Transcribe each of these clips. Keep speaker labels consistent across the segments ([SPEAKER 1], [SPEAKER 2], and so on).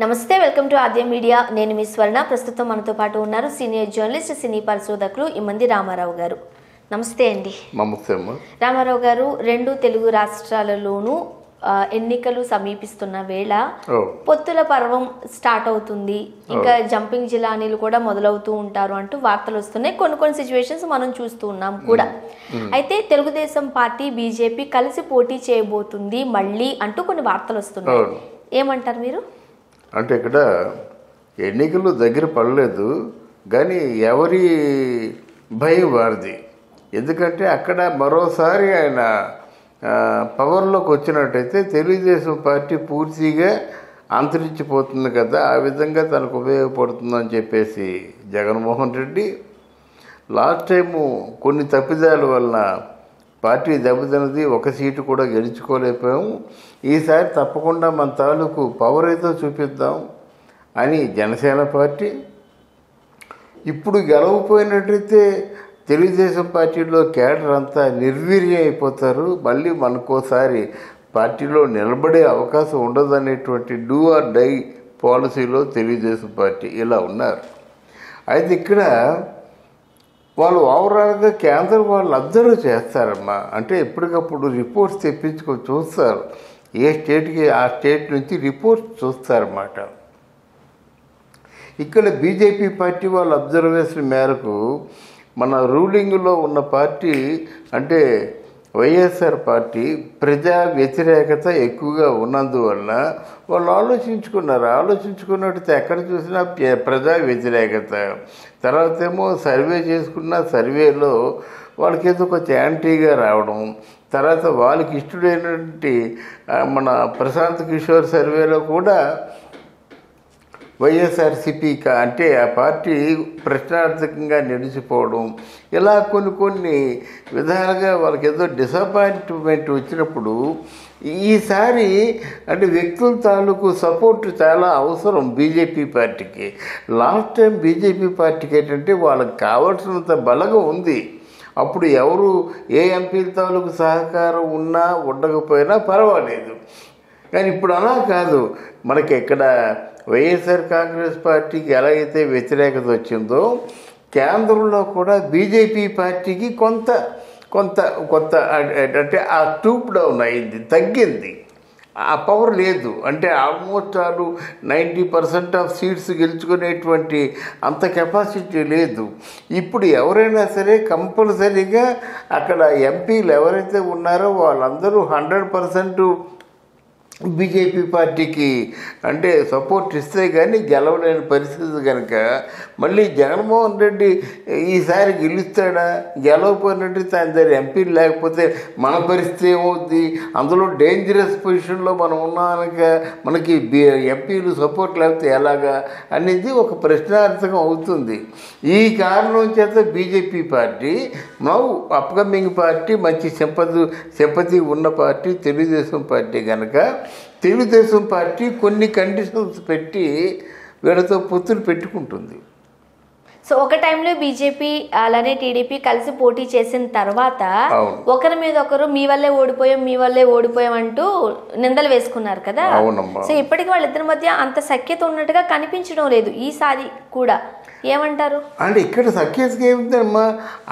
[SPEAKER 1] నమస్తే, welcome to Aadya media. నేను మీ స్వర్ణ. ప్రస్తుతం మనతో పాటు ఉన్నారు సీనియర్ జర్నలిస్ట్, సినీ పరిశోధకులు ఇమ్మంది రామారావు గారు. నమస్తే అండి.
[SPEAKER 2] నమస్తే అమ్మ.
[SPEAKER 1] రామారావు గారు, రెండు తెలుగు రాష్ట్రాలలోనూ ఎన్నికలు సమీపిస్తున్న వేళ పొత్తుల పర్వం స్టార్ట్ అవుతుంది, ఇంకా జంపింగ్ జిలానీలు కూడా మొదలవుతూ ఉంటారు అంటూ వార్తలు వస్తున్నాయి. కొన్ని సిచ్యువేషన్స్ మనం చూస్తూ ఉన్నాం కూడా. అయితే తెలుగుదేశం పార్టీ, బీజేపీ కలిసి పోటీ చేయబోతుంది మళ్ళీ అంటూ కొన్ని వార్తలు వస్తున్నాయి. ఏమంటారు మీరు?
[SPEAKER 2] అంటే ఇక్కడ ఎన్నికలు దగ్గర పడలేదు, కానీ ఎవరి భయం వారిది. ఎందుకంటే అక్కడ మరోసారి ఆయన పవర్లోకి వచ్చినట్టయితే తెలుగుదేశం పార్టీ పూర్తిగా అంతరించిపోతుంది కదా, ఆ విధంగా తనకు ఉపయోగపడుతుందని చెప్పేసి జగన్మోహన్ రెడ్డి లాస్ట్ టైము కొన్ని తప్పిదాల వలన పార్టీ దెబ్బతిన్నది, ఒక సీటు కూడా గెలుచుకోలేకపోయాము. ఈసారి తప్పకుండా మన తాలూకు పవర్ అయితే చూపిద్దాం అని జనసేన పార్టీ, ఇప్పుడు గెలవపోయినట్టయితే తెలుగుదేశం పార్టీలో కేడర్ అంతా నిర్వీర్యం అయిపోతారు, మళ్ళీ మనకోసారి పార్టీలో నిలబడే అవకాశం ఉండదనేటువంటి డూ ఆర్ డై పాలసీలో తెలుగుదేశం పార్టీ ఇలా ఉన్నారు. అయితే ఇక్కడ వాళ్ళు ఓవరాల్గా కేంద్రం వాళ్ళు అబ్జర్వ్ చేస్తారమ్మా. అంటే ఎప్పటికప్పుడు రిపోర్ట్స్ తెప్పించుకొని చూస్తారు, ఏ స్టేట్కి ఆ స్టేట్ నుంచి రిపోర్ట్స్ చూస్తారన్నమాట. ఇక్కడ బీజేపీ పార్టీ వాళ్ళ అబ్జర్వేషన్ మేరకు మన రూలింగ్లో ఉన్న పార్టీ అంటే వైఎస్ఆర్ పార్టీ ప్రజా వ్యతిరేకత ఎక్కువగా ఉన్నందువలన వాళ్ళు ఆలోచించుకున్నట్టయితే ఎక్కడ చూసినా ప్రజా వ్యతిరేకత. తర్వాత ఏమో సర్వే చేసుకున్న సర్వేలో వాళ్ళకి ఏదో కొంచెం యాంటీగా రావడం, తర్వాత వాళ్ళకి ఇష్టమైనటువంటి మన ప్రశాంత్ కిషోర్ సర్వేలో కూడా వైఎస్ఆర్సీపీ అంటే ఆ పార్టీ ప్రశ్నార్థకంగా నిలిచిపోవడం, ఇలా కొన్ని విధాలుగా వాళ్ళకి ఏదో డిసప్పాయింట్మెంట్ వచ్చినప్పుడు ఈసారి అంటే వ్యక్తుల తాలూకు సపోర్ట్ చాలా అవసరం బీజేపీ పార్టీకి. లాస్ట్ టైం బీజేపీ పార్టీకి ఏంటంటే వాళ్ళకి కావాల్సినంత బలగం ఉంది. అప్పుడు ఎవరు ఏ ఎంపీల తాలూకు సహకారం ఉన్నా ఉండకపోయినా పర్వాలేదు, కానీ ఇప్పుడు అలా కాదు. మనకి ఎక్కడ వైఎస్ఆర్ కాంగ్రెస్ పార్టీకి ఎలా అయితే వ్యతిరేకత వచ్చిందో, కేంద్రంలో కూడా బీజేపీ పార్టీకి కొంత అంటే ఆ ట్యూబ్ డౌన్ అయింది, తగ్గింది, ఆ పవర్ లేదు. అంటే ఆల్మోస్ట్ వాళ్ళు 90% ఆఫ్ సీట్స్ గెలుచుకునేటువంటి అంత కెపాసిటీ లేదు. ఇప్పుడు ఎవరైనా సరే కంపల్సరీగా అక్కడ ఎంపీలు ఎవరైతే ఉన్నారో వాళ్ళందరూ 100% బీజేపీ పార్టీకి అంటే సపోర్ట్ ఇస్తే కానీ గెలవలేని పరిస్థితి కనుక మళ్ళీ జగన్మోహన్ రెడ్డి ఈసారి గెలుస్తాడా? గెలవపోయినట్టు ఆయన దగ్గర ఎంపీలు లేకపోతే మన పరిస్థితి ఏమవుద్ది? అందులో డేంజరస్ పొజిషన్లో మనం ఉన్నాక మనకి ఎంపీలు సపోర్ట్ లేకపోతే ఎలాగా అనేది ఒక ప్రశ్నార్థకం అవుతుంది. ఈ కారణం చేత బీజేపీ పార్టీ అప్కమింగ్ పార్టీ, మంచి సింపతి ఉన్న పార్టీ తెలుగుదేశం పార్టీ కనుక తెలుగుదేశం పార్టీ కొన్ని కండిషన్స్ పెట్టి వీళ్ళతో పొత్తులు పెట్టుకుంటుంది.
[SPEAKER 1] సో ఒక టైంలో బీజేపీ అలానే టీడీపీ కలిసి పోటీ చేసిన తర్వాత ఒకరి మీద ఒకరు మీ వల్లే ఓడిపోయాం అంటూ నిందలు వేసుకున్నారు కదా. సో ఇప్పటికి వాళ్ళిద్దరి మధ్య అంత సఖ్యత ఉన్నట్టుగా కనిపించడం లేదు ఈసారి కూడా. ఏమంటారు?
[SPEAKER 2] అంటే ఇక్కడ సఖ్యతకి ఏమిటమ్మా,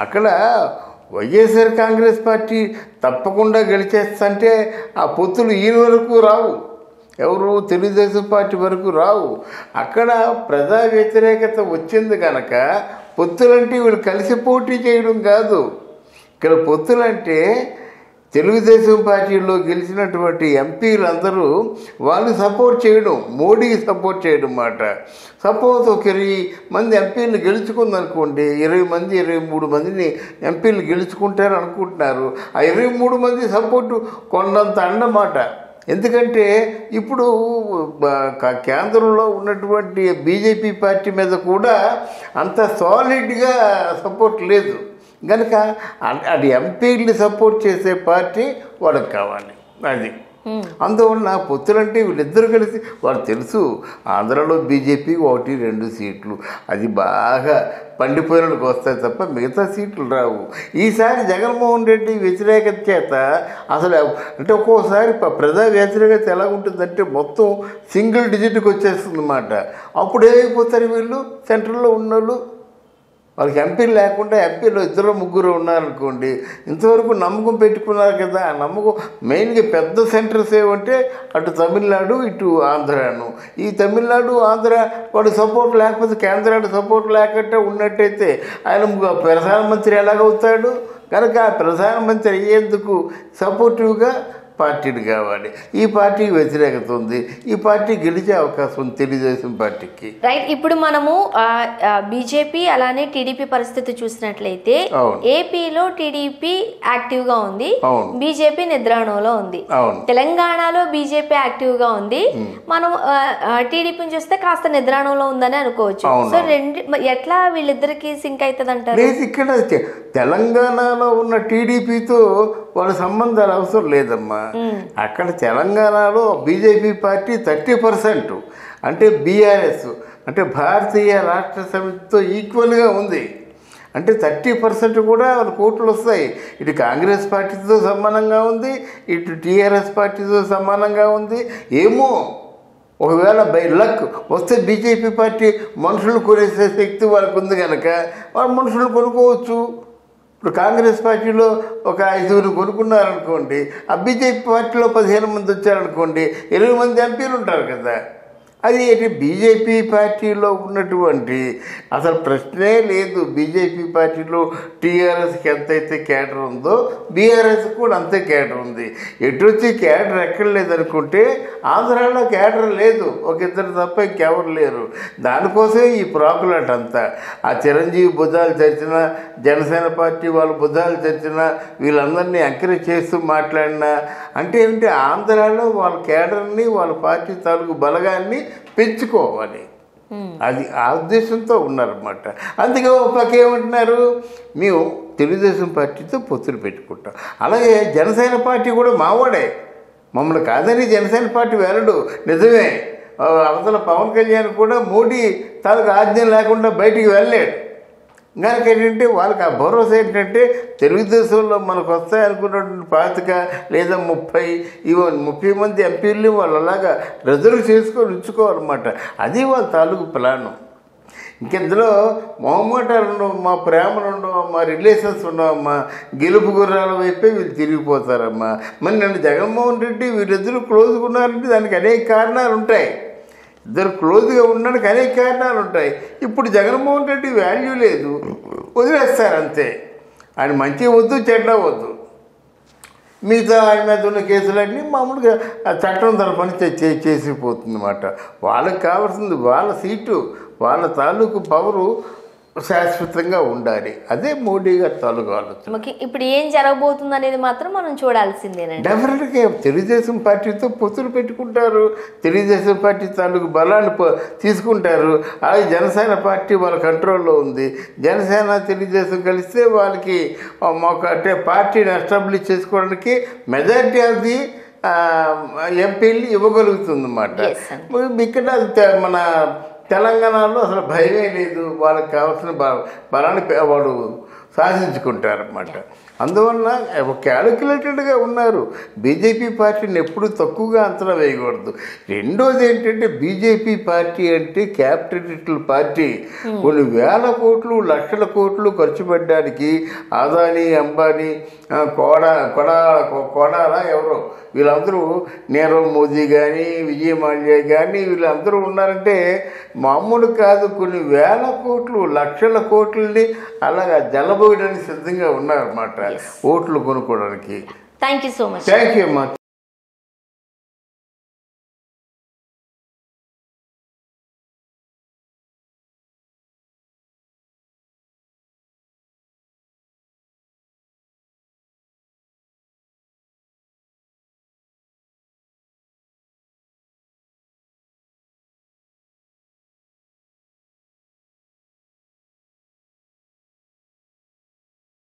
[SPEAKER 2] అక్కడ వైఎస్ఆర్ కాంగ్రెస్ పార్టీ తప్పకుండా గెలిచేస్తుంటే ఆ పొత్తులు ఈయన వరకు రావు, ఎవరు తెలుగుదేశం పార్టీ వరకు రావు. అక్కడ ప్రజా వ్యతిరేకత వచ్చింది కనుక పొత్తులంటే వీళ్ళు కలిసి పోటీ చేయడం కాదు. ఇక్కడ పొత్తులంటే తెలుగుదేశం పార్టీలో గెలిచినటువంటి ఎంపీలందరూ వాళ్ళు సపోర్ట్ చేయడం, మోడీకి సపోర్ట్ చేయడం మాట. సపోజ్ ఒక 20 మంది ఎంపీలు గెలుచుకుందనుకోండి, 23 మందిని ఎంపీలు గెలుచుకుంటారు అనుకుంటున్నారు. ఆ 23 మంది సపోర్టు కొండంత అన్నమాట. ఎందుకంటే ఇప్పుడు కేంద్రంలో ఉన్నటువంటి బీజేపీ పార్టీ మీద కూడా అంత సాలిడ్గా సపోర్ట్ లేదు కనుక అది ఎంపీని సపోర్ట్ చేసే పార్టీ వాళ్ళకి కావాలి. అది అందువల్ల పొత్తులంటే వీళ్ళిద్దరు కలిసి వాళ్ళు తెలుసు ఆంధ్రాలో బీజేపీకి 1-2 సీట్లు, అది బాగా పండిపోయినకు వస్తాయి తప్ప మిగతా సీట్లు రావు. ఈసారి జగన్మోహన్ రెడ్డి వ్యతిరేకత చేత అసలు అంటే ఒక్కోసారి ప్రజా వ్యతిరేకత ఎలా ఉంటుందంటే మొత్తం సింగిల్ డిజిట్కి వచ్చేస్తుంది అన్నమాట. అప్పుడు ఏమైపోతారు వీళ్ళు సెంట్రల్లో ఉన్నోళ్ళు, వాళ్ళకి ఎంపీలు లేకుండా ఎంపీలు 2-3 ఉన్నారనుకోండి, ఇంతవరకు నమ్మకం పెట్టుకున్నారు కదా, ఆ నమ్మకం మెయిన్గా పెద్ద సెంటర్స్ ఏమంటే అటు తమిళనాడు ఇటు ఆంధ్రాను. ఈ తమిళనాడు ఆంధ్ర వాడు సపోర్ట్ లేకపోతే కేంద్రానికి సపోర్ట్ లేకుండా ఉన్నట్టయితే ఆయన ప్రధానమంత్రి ఎలాగవుతాడు? కనుక ఆ ప్రధానమంత్రి అయ్యేందుకు సపోర్టివ్గా పార్టీలు కావాలి. ఈ పార్టీకి వ్యతిరేకత ఉంది, ఈ పార్టీ గెలిచే అవకాశం ఉంది తెలుగుదేశం పార్టీకి.
[SPEAKER 1] రైట్. ఇప్పుడు మనము బీజేపీ అలానే టీడీపీ పరిస్థితి చూసినట్లయితే ఏపీలో టీడీపీ యాక్టివ్ గా ఉంది, బీజేపీ నిద్రాణంలో ఉంది. తెలంగాణలో బీజేపీ యాక్టివ్ గా ఉంది, మనం టీడీపీని చూస్తే కాస్త నిద్రాణంలో ఉందని అనుకోవచ్చు. సో ఎట్లా వీళ్ళిద్దరికి సింక్ అవుతుంది అంటారు?
[SPEAKER 2] ఇక్కడ తెలంగాణలో ఉన్న టీడీపీతో వాళ్ళ సంబంధాలు అవసరం లేదమ్మా. అక్కడ తెలంగాణలో బీజేపీ పార్టీ 30%, అంటే బీఆర్ఎస్ అంటే భారతీయ రాష్ట్ర సమితితో ఈక్వల్గా ఉంది. అంటే 30% కూడా వాళ్ళ కోట్లు వస్తాయి. ఇటు కాంగ్రెస్ పార్టీతో సమానంగా ఉంది, ఇటు టీఆర్ఎస్ పార్టీతో సమానంగా ఉంది. ఏమో ఒకవేళ బై లక్ వస్తే బీజేపీ పార్టీ మనుషులు కొనేసే శక్తి వాళ్ళకు ఉంది కనుక వాళ్ళు మనుషులు కొనుక్కోవచ్చు. ఇప్పుడు కాంగ్రెస్ పార్టీలో ఒక 5 కొనుక్కున్నారనుకోండి, ఆ బీజేపీ పార్టీలో 15 మంది వచ్చారనుకోండి, 20 మంది ఎంపీలు ఉంటారు కదా. అది బీజేపీ పార్టీలో ఉన్నటువంటి అసలు ప్రశ్నే లేదు. బీజేపీ పార్టీలో టీఆర్ఎస్కి ఎంతైతే కేడర్ ఉందో బీఆర్ఎస్ కూడా అంతే కేడర్ ఉంది. ఎటు వచ్చి కేడర్ ఎక్కడ లేదనుకుంటే ఆంధ్రాలో కేడర్ లేదు, ఒక 2 తప్ప ఇంకెవరు లేరు. దానికోసమే ఈ ప్రాకులాట అంతా. ఆ చిరంజీవి భుజాలు చర్చిన, జనసేన పార్టీ వాళ్ళు భుజాలు చర్చిన, వీళ్ళందరినీ ఎంకరేజ్ చేస్తూ మాట్లాడినా అంటే ఏమిటి, ఆంధ్రాలో వాళ్ళ కేడర్ని వాళ్ళ పార్టీ తాలూకు బలగాన్ని పెంచుకోవాలి, అది ఆ ఉద్దేశంతో ఉన్నారన్నమాట. అందుకే ఒక పక్క ఏమంటున్నారు, మేము తెలుగుదేశం పార్టీతో పొత్తులు పెట్టుకుంటాం. అలాగే జనసేన పార్టీ కూడా మావాడే, మమ్మల్ని కాదని జనసేన పార్టీ వెళ్ళడు, నిజమే. అవతల పవన్ కళ్యాణ్ కూడా మోడీ తాలూకు ఆజ్ఞ లేకుండా బయటికి వెళ్ళలేడు. కనుక ఏంటంటే వాళ్ళకి ఆ భరోసా ఏంటంటే తెలుగుదేశంలో మనకు వస్తాయనుకున్నటువంటి 25 లేదా 30 మంది ఎంపీలని వాళ్ళు అలాగా రిజర్వ్ చేసుకొని ఉంచుకోవాలన్నమాట. అది వాళ్ళ తాలూకు ప్లాను. ఇంకెందులో మొహమాటాలు ఉండవు, మా ప్రేమలు ఉండవు, మా రిలేషన్స్ ఉండవమ్మా. గెలుపు గుర్రాల వైపే వీళ్ళు తిరిగిపోతారమ్మా. మరి నన్ను జగన్మోహన్ రెడ్డి వీళ్ళిద్దరూ క్లోజ్గా ఉన్నారంటే దానికి అనేక కారణాలు ఉంటాయి. ఇద్దరు క్లోజ్గా ఉండడానికి అనేక కారణాలు ఉంటాయి. ఇప్పుడు జగన్మోహన్ రెడ్డి వాల్యూ లేదు, వదిలేస్తారు అంతే. ఆయన మంచి వద్దు, చెడ్డ వద్దు. మిగతా ఆయన మీద ఉన్న కేసులన్నీ మామూలుగా చట్టం తన పని చేసిపోతుంది అన్నమాట. వాళ్ళకి కావాల్సింది వాళ్ళ సీటు, వాళ్ళ తాలూకు పవరు శాశ్వతంగా ఉండాలి. అదే మోడీ గారి తాలూకు ఆలోచన.
[SPEAKER 1] ఇప్పుడు ఏం జరగబోతుంది అనేది మాత్రం మనం చూడాల్సిందేనండి.
[SPEAKER 2] డెఫినెట్గా తెలుగుదేశం పార్టీతో పొత్తులు పెట్టుకుంటారు, తెలుగుదేశం పార్టీ తాలూకు బలాన్ని తీసుకుంటారు. అలాగే జనసేన పార్టీ వాళ్ళ కంట్రోల్లో ఉంది. జనసేన తెలుగుదేశం కలిస్తే వాళ్ళకి అంటే పార్టీని ఎస్టాబ్లిష్ చేసుకోవడానికి మెజారిటీ ఆఫ్ ది ఎంపీలు ఇవ్వగలుగుతుంది అన్నమాట. ఇక్కడ మన తెలంగాణలో అసలు భయమే లేదు, వాళ్ళకి కావాల్సిన బలాన్ని వాడు సాధించుకుంటారన్నమాట. అందువలన క్యాలిక్యులేటెడ్గా ఉన్నారు. బీజేపీ పార్టీని ఎప్పుడు తక్కువగా అంచనా వేయకూడదు. రెండోది ఏంటంటే బీజేపీ పార్టీ అంటే క్యాపిటలిస్టుల పార్టీ. కొన్ని వేల కోట్లు, లక్షల కోట్లు ఖర్చు పెట్టడానికి అదానీ, అంబానీ, కొడాల ఎవరో వీళ్ళందరూ, నీరవ్ మోదీ కానీ విజయ్ మాల్యా కానీ వీళ్ళందరూ ఉన్నారంటే మామూలు కాదు. కొన్ని వేల కోట్లు, లక్షల కోట్లని అలాగా జలబోయడానికి సిద్ధంగా ఉన్నారన్నమాట, ఓట్లు కొనుక్కోవడానికి.
[SPEAKER 1] Thank you so much.
[SPEAKER 2] Thank you అమ్మా.